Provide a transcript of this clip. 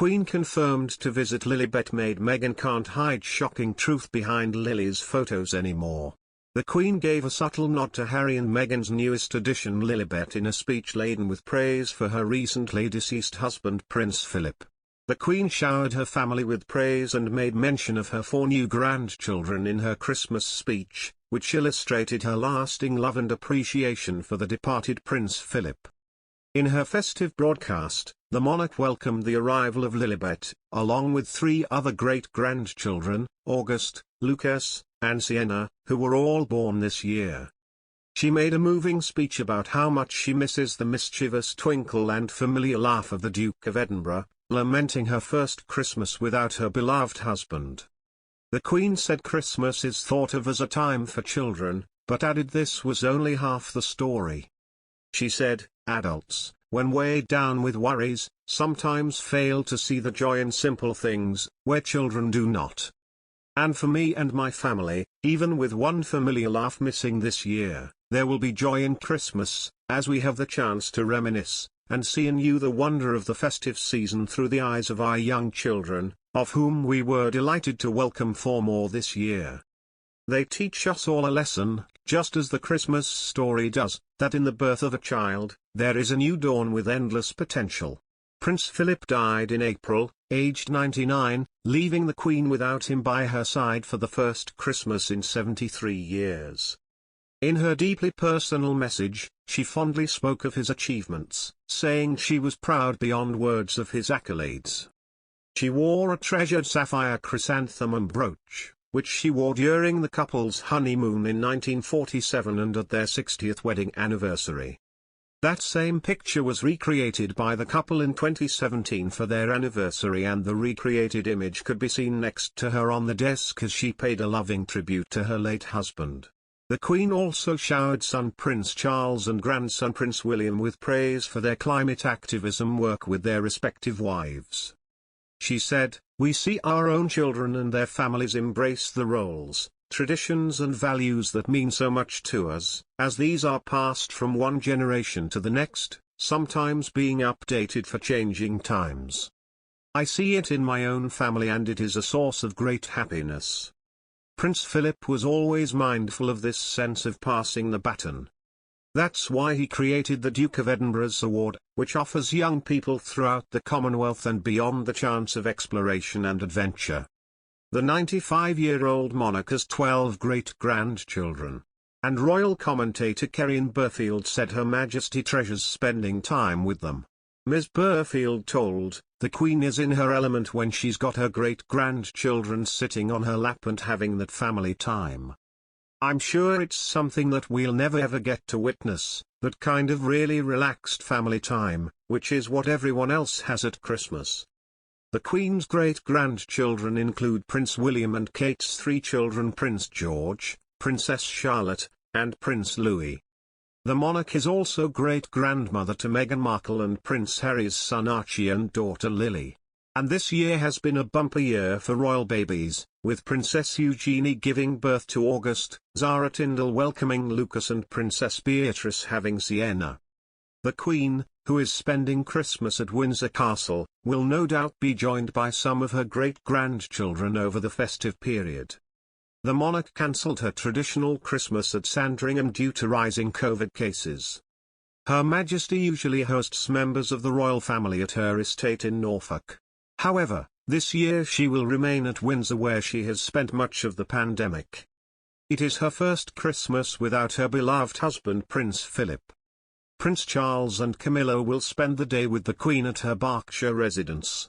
Queen confirmed to visit Lilibet maid Meghan can't hide shocking truth behind Lily's photos anymore. The Queen gave a subtle nod to Harry and Meghan's newest addition Lilibet in a speech laden with praise for her recently deceased husband Prince Philip. The Queen showered her family with praise and made mention of her 4 new grandchildren in her Christmas speech, which illustrated her lasting love and appreciation for the departed Prince Philip. In her festive broadcast, the monarch welcomed the arrival of Lilibet, along with 3 other great-grandchildren, August, Lucas, and Sienna, who were all born this year. She made a moving speech about how much she misses the mischievous twinkle and familiar laugh of the Duke of Edinburgh, lamenting her first Christmas without her beloved husband. The Queen said Christmas is thought of as a time for children, but added this was only half the story. She said, "Adults, when weighed down with worries, sometimes fail to see the joy in simple things, where children do not. And for me and my family, even with one familiar laugh missing this year, there will be joy in Christmas, as we have the chance to reminisce, and see anew the wonder of the festive season through the eyes of our young children, of whom we were delighted to welcome 4 more this year. They teach us all a lesson, just as the Christmas story does, that in the birth of a child, there is a new dawn with endless potential." Prince Philip died in April, aged 99, leaving the Queen without him by her side for the first Christmas in 73 years. In her deeply personal message, she fondly spoke of his achievements, saying she was proud beyond words of his accolades. She wore a treasured sapphire chrysanthemum brooch, which she wore during the couple's honeymoon in 1947 and at their 60th wedding anniversary. That same picture was recreated by the couple in 2017 for their anniversary, and the recreated image could be seen next to her on the desk as she paid a loving tribute to her late husband. The Queen also showered son Prince Charles and grandson Prince William with praise for their climate activism work with their respective wives. She said, "We see our own children and their families embrace the roles, traditions and values that mean so much to us, as these are passed from one generation to the next, sometimes being updated for changing times. I see it in my own family and it is a source of great happiness." Prince Philip was always mindful of this sense of passing the baton. That's why he created the Duke of Edinburgh's Award, which offers young people throughout the Commonwealth and beyond the chance of exploration and adventure. The 95-year-old monarch has 12 great-grandchildren. And royal commentator Kerry Burfield said Her Majesty treasures spending time with them. Ms. Burfield told, "The Queen is in her element when she's got her great-grandchildren sitting on her lap and having that family time. I'm sure it's something that we'll never ever get to witness, that kind of really relaxed family time, which is what everyone else has at Christmas." The Queen's great-grandchildren include Prince William and Kate's 3 children Prince George, Princess Charlotte, and Prince Louis. The monarch is also great-grandmother to Meghan Markle and Prince Harry's son Archie and daughter Lili. And this year has been a bumper year for royal babies, with Princess Eugenie giving birth to August, Zara Tindall welcoming Lucas and Princess Beatrice having Sienna. The Queen, who is spending Christmas at Windsor Castle, will no doubt be joined by some of her great-grandchildren over the festive period. The monarch cancelled her traditional Christmas at Sandringham due to rising COVID cases. Her Majesty usually hosts members of the royal family at her estate in Norfolk. However, this year she will remain at Windsor where she has spent much of the pandemic. It is her first Christmas without her beloved husband Prince Philip. Prince Charles and Camilla will spend the day with the Queen at her Berkshire residence.